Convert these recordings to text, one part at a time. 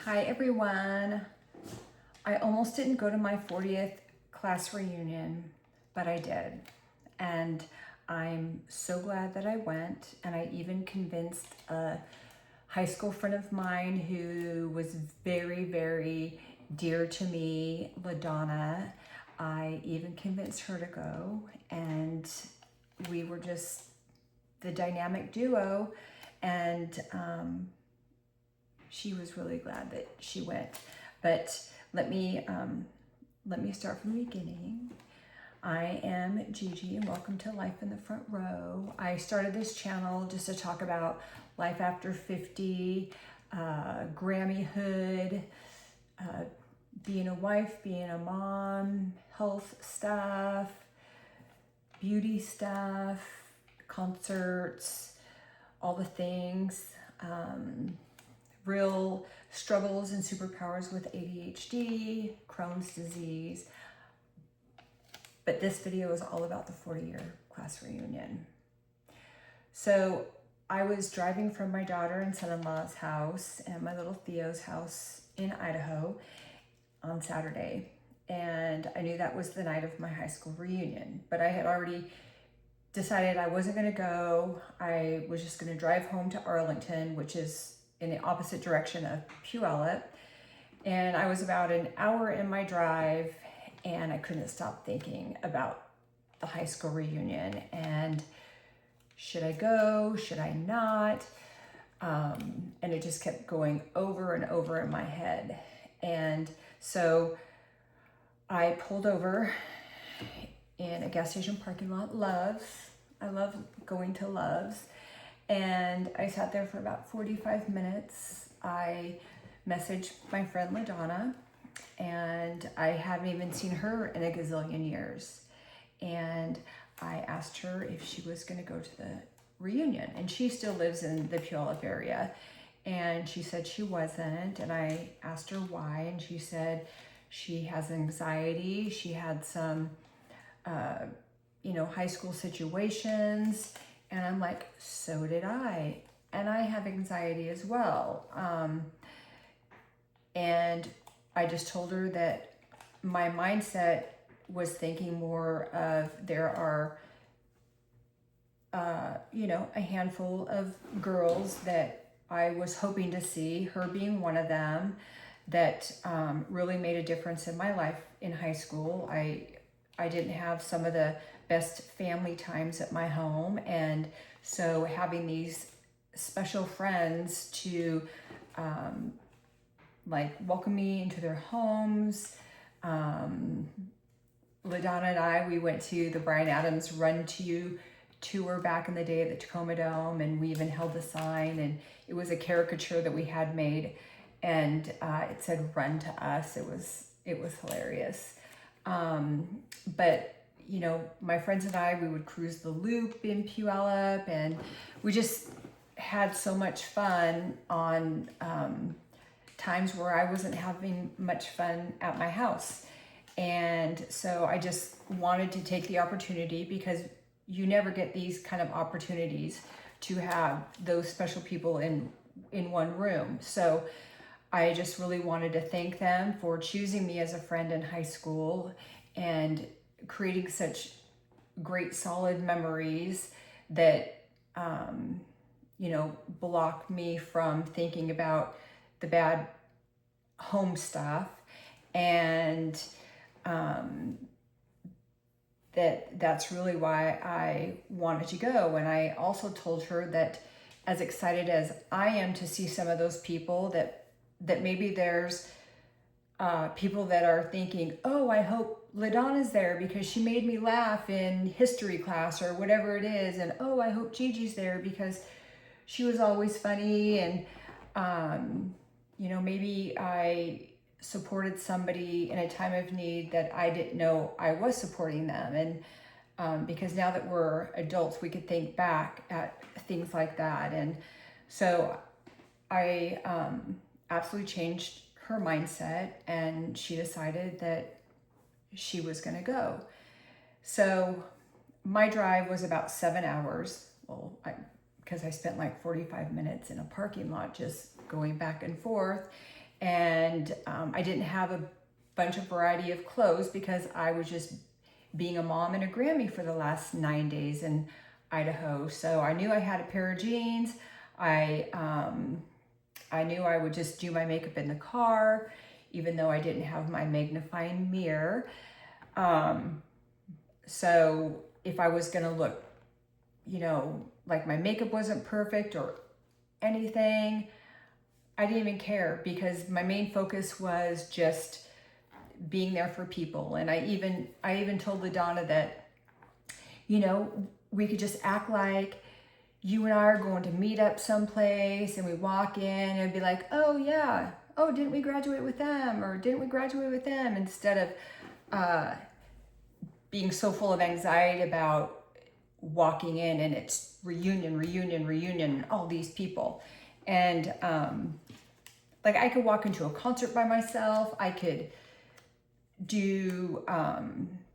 Hi everyone. I almost didn't go to my 40th class reunion, but I did. And I'm so glad that I went, and I even convinced a high school friend of mine who was very, very dear to me, LaDonna. I even convinced her to go, and we were just the dynamic duo, and she was really glad that she went. But let me start from the beginning. I am Gigi, and welcome to Life in the Front Row. I started this channel just to talk about life after 50, Grammyhood, being a wife, being a mom, health stuff, beauty stuff, concerts, all the things. Real struggles and superpowers with ADHD, Crohn's disease. But this video is all about the 40-year class reunion. So I was driving from my daughter and son-in-law's house and my little Theo's house in Idaho on Saturday. And I knew that was the night of my high school reunion, but I had already decided I wasn't gonna go. I was just gonna drive home to Arlington, which is in the opposite direction of Puyallup. And I was about an hour in my drive, and I couldn't stop thinking about the high school reunion and should I go, should I not? And it just kept going over and over in my head. And so I pulled over in a gas station parking lot, Love's. I love going to Love's. And I sat there for about 45 minutes. I messaged my friend LaDonna, and I haven't even seen her in a gazillion years. And I asked her if she was gonna go to the reunion, and she still lives in the Puyallup area. And she said she wasn't, and I asked her why, and she said she has anxiety. She had some, high school situations. And I'm like, so did I. And I have anxiety as well. And I just told her that my mindset was thinking more of there are, a handful of girls that I was hoping to see, her being one of them, that really made a difference in my life in high school. I didn't have some of the best family times at my home, and so having these special friends to welcome me into their homes. LaDonna and I, we went to the Bryan Adams Run To You tour back in the day at the Tacoma Dome, and we even held a sign, and it was a caricature that we had made, and it said "Run to Us." It was hilarious. But my friends and I, we would cruise the loop in Puyallup, and we just had so much fun on times where I wasn't having much fun at my house. And so I just wanted to take the opportunity, because you never get these kind of opportunities to have those special people in one room. So I just really wanted to thank them for choosing me as a friend in high school and creating such great solid memories that block me from thinking about the bad home stuff. And that's really why I wanted to go. And I also told her that as excited as I am to see some of those people, that maybe there's people that are thinking, oh, I hope LaDonna's there because she made me laugh in history class or whatever it is. And oh, I hope Gigi's there because she was always funny. And, maybe I supported somebody in a time of need that I didn't know I was supporting them. And because now that we're adults, we could think back at things like that. And so I absolutely changed her mindset, and she decided that she was going to go. So my drive was about 7 hours. Well, because I spent like 45 minutes in a parking lot just going back and forth. And I didn't have a bunch of variety of clothes because I was just being a mom and a Grammy for the last 9 days in Idaho. So I knew I had a pair of jeans. I knew I would just do my makeup in the car, even though I didn't have my magnifying mirror. So if I was gonna look, you know, like my makeup wasn't perfect or anything, I didn't even care, because my main focus was just being there for people. And I even told LaDonna that, you know, we could just act like you and I are going to meet up someplace, and we walk in and be like, oh yeah, oh, didn't we graduate with them? Or didn't we graduate with them? Instead of being so full of anxiety about walking in and it's reunion, all these people. And like I could walk into a concert by myself. I could do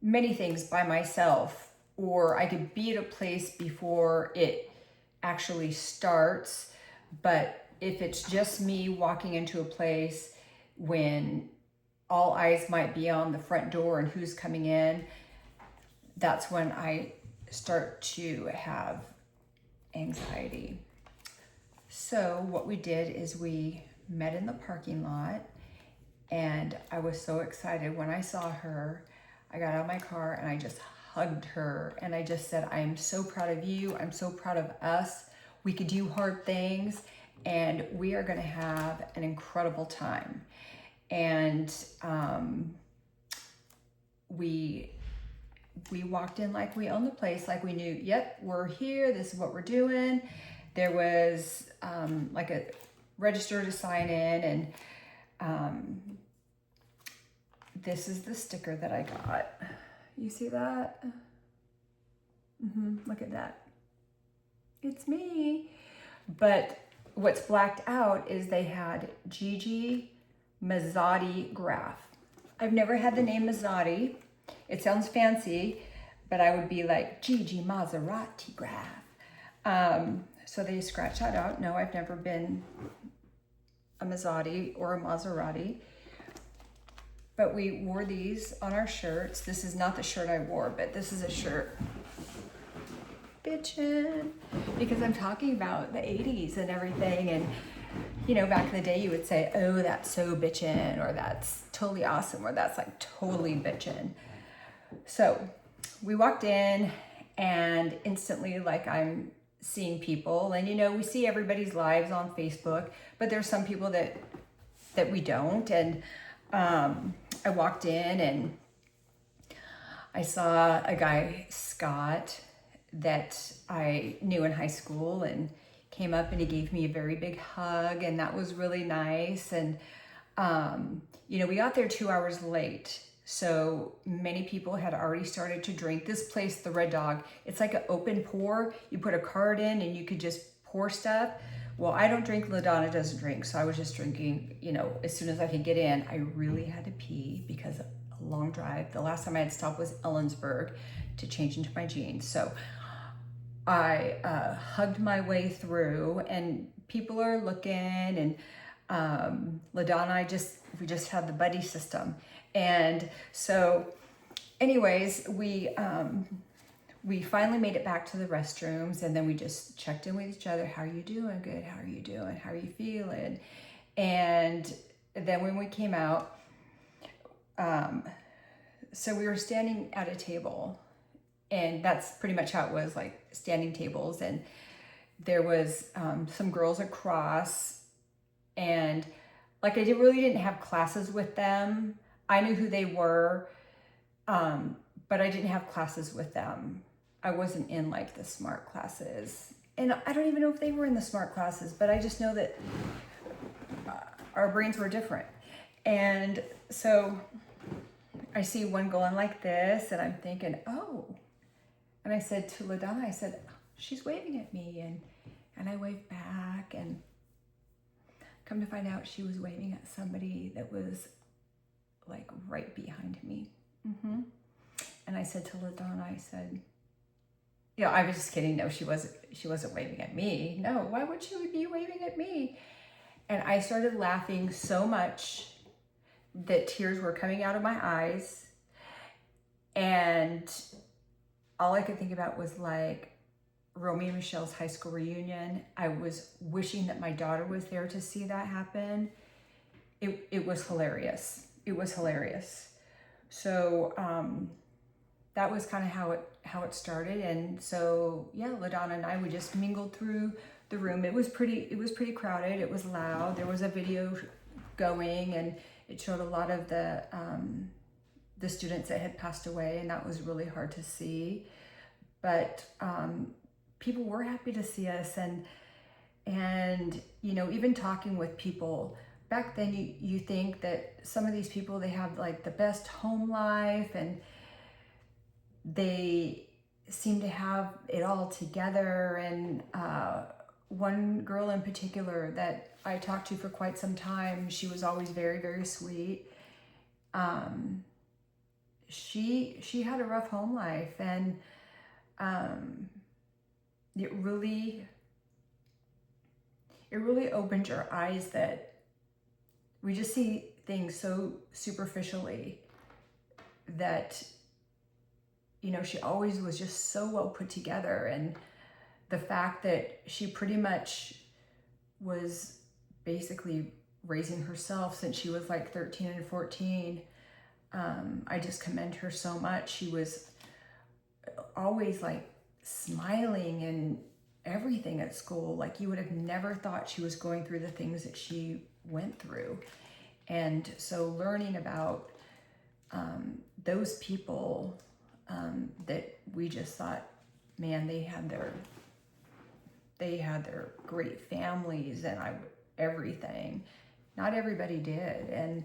many things by myself, or I could be at a place before it actually starts. But if it's just me walking into a place when all eyes might be on the front door and who's coming in, that's when I start to have anxiety. So what we did is we met in the parking lot, and I was so excited when I saw her. I got out of my car and I just hugged her, and I just said, I am so proud of you. I'm so proud of us. We could do hard things, and we are going to have an incredible time. And we walked in like we owned the place, like we knew, yep, we're here, this is what we're doing. There was like a register to sign in, and this is the sticker that I got. You see that? Look at that. It's me. But what's blacked out is they had Gigi Mazzotti Graph. I've never had the name Mazzotti. It sounds fancy, but I would be like Gigi Maserati Graph. So they scratched that out. No, I've never been a Mazzotti or a Maserati. But we wore these on our shirts. This is not the shirt I wore, but this is a shirt. Bitchin'. Because I'm talking about the 80s and everything. And, you know, back in the day, you would say, oh, that's so bitchin', or that's totally awesome, or that's like totally bitchin'. So we walked in, and instantly, like, I'm seeing people, and, you know, we see everybody's lives on Facebook, but there's some people that we don't. And I walked in and I saw a guy, Scott, that I knew in high school, and came up and he gave me a very big hug, and that was really nice. And you know, we got there 2 hours late, so many people had already started to drink. This place, the Red Dog, it's like an open pour. You put a card in and you could just pour stuff. Well, I don't drink, LaDonna doesn't drink, so I was just drinking, you know, as soon as I could get in. I really had to pee because of a long drive. The last time I had stopped was Ellensburg to change into my jeans. So I hugged my way through, and people are looking, and LaDonna, we just had the buddy system. And so anyways, we finally made it back to the restrooms, and then we just checked in with each other. How are you doing? Good. How are you doing? How are you feeling? And then when we came out, so we were standing at a table, and that's pretty much how it was, like standing tables. And there was some girls across, and like I really didn't have classes with them. I knew who they were, but I didn't have classes with them. I wasn't in like the smart classes, and I don't even know if they were in the smart classes, but I just know that our brains were different. And so I see one going like this, and I'm thinking, oh, and I said to LaDonna, I said, she's waving at me, and I waved back, and come to find out she was waving at somebody that was like right behind me. And I said to LaDonna, I said, you know, I was just kidding. No, she wasn't waving at me. No, why would she be waving at me? And I started laughing so much that tears were coming out of my eyes. And all I could think about was like Romeo and Michelle's high school reunion. I was wishing that my daughter was there to see that happen. It was hilarious. It was hilarious. So that was kind of how it started. And so yeah, LaDonna and I, we just mingled through the room. It was pretty crowded. It was loud. There was a video going, and it showed a lot of the students that had passed away, and that was really hard to see. But people were happy to see us, and you know, even talking with people back then, you think that some of these people, they have like the best home life and they seem to have it all together. And one girl in particular that I talked to for quite some time, she was always very, very sweet. She had a rough home life, and it really opened your eyes that we just see things so superficially, that, you know, she always was just so well put together. And the fact that she pretty much was basically raising herself since she was like 13 and 14, I just commend her so much. She was always like smiling and everything at school. Like, you would have never thought she was going through the things that she went through. And so learning about those people that we just thought, man, they had their great families and everything. Not everybody did. And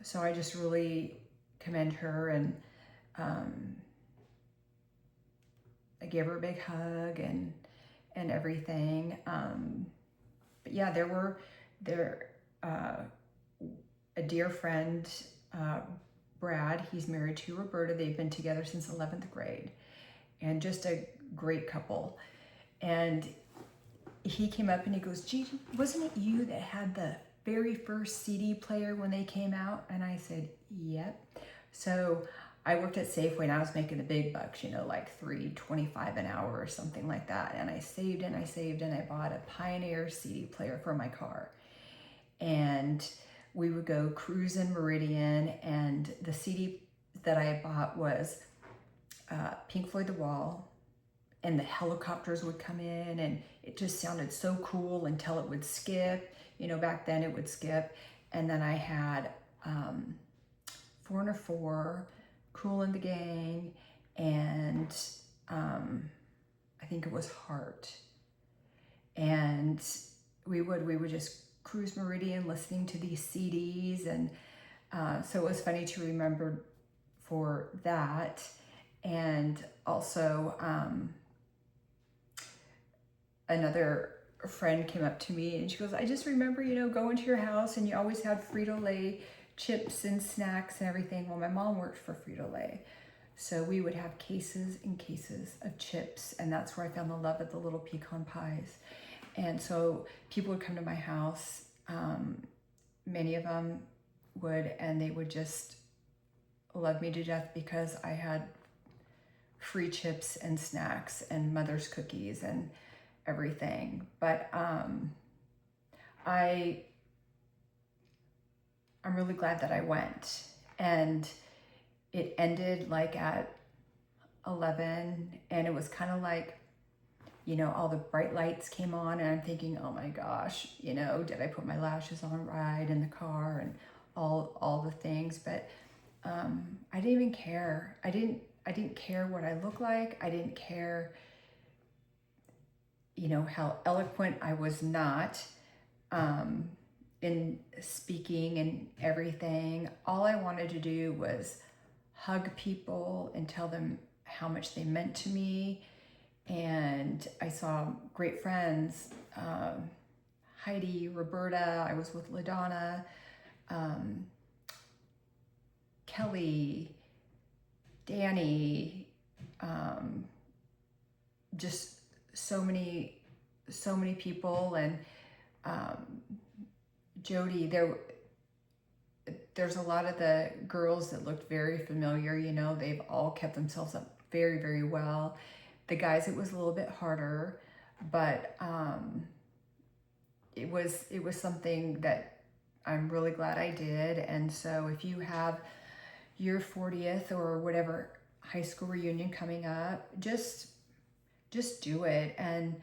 so I just really commend her, and I gave her a big hug and everything. But yeah, a dear friend, Brad, he's married to Roberta. They've been together since 11th grade, and just a great couple. And he came up and he goes, Gigi, wasn't it you that had the very first CD player when they came out? And I said, yep. So I worked at Safeway and I was making the big bucks, you know, like $3.25 an hour or something like that. And I saved and I saved, and I bought a Pioneer CD player for my car. And we would go cruising Meridian, and the CD that I bought was Pink Floyd The Wall, and the helicopters would come in, and it just sounded so cool until it would skip. You know, back then it would skip. And then I had 4 and 4, Kool and the Gang, and I think it was Heart. And we would just cruise Meridian listening to these CDs. And so it was funny to remember for that. And also another friend came up to me and she goes, I just remember, you know, going to your house and you always had Frito-Lay chips and snacks and everything. Well, my mom worked for Frito-Lay, so we would have cases and cases of chips, and that's where I found the love of the little pecan pies. And so people would come to my house, many of them would, and they would just love me to death because I had free chips and snacks and mother's cookies and everything. But I'm really glad that I went, and it ended like at 11, and it was kind of like, you know, all the bright lights came on, and I'm thinking, oh my gosh, you know, did I put my lashes on right in the car and all the things. But I didn't even care. I didn't care what I looked like. I didn't care, you know, how eloquent I was not in speaking and everything. All I wanted to do was hug people and tell them how much they meant to me. And I saw great friends, Heidi, Roberta, I was with LaDonna, Kelly, Danny, just so many people. And Jody, there's a lot of the girls that looked very familiar, you know, they've all kept themselves up very, very well. The guys, it was a little bit harder, but it was something that I'm really glad I did. And so if you have your 40th or whatever high school reunion coming up, just do it. And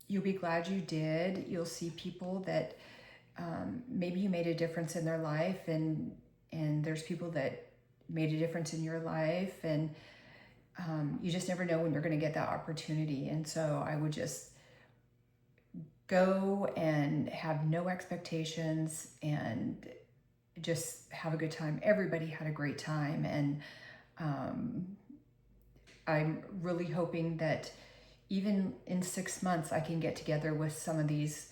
you'll be glad you did. You'll see people that maybe you made a difference in their life, and there's people that made a difference in your life, and you just never know when you're going to get that opportunity. And so I would just go and have no expectations and just have a good time. Everybody had a great time, and I'm really hoping that even in 6 months I can get together with some of these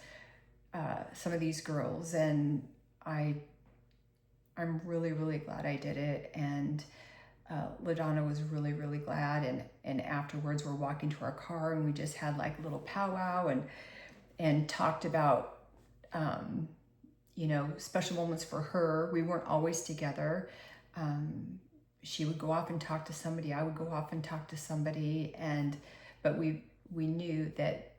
girls, and I'm really, really glad I did it. And LaDonna was really, really glad, and afterwards we're walking to our car and we just had like a little powwow and talked about you know, special moments for her. We weren't always together. She would go off and talk to somebody, I would go off and talk to somebody, but we knew that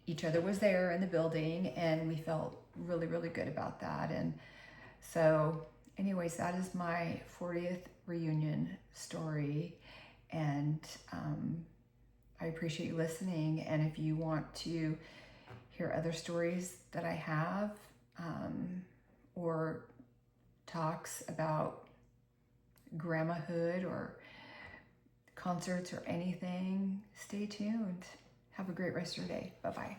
each other was there in the building, and we felt really, really good about that. And so anyways, that is my 40th reunion story, and I appreciate you listening. And if you want to hear other stories that I have, or talks about grandmahood or concerts or anything, stay tuned. Have a great rest of your day. Bye-bye.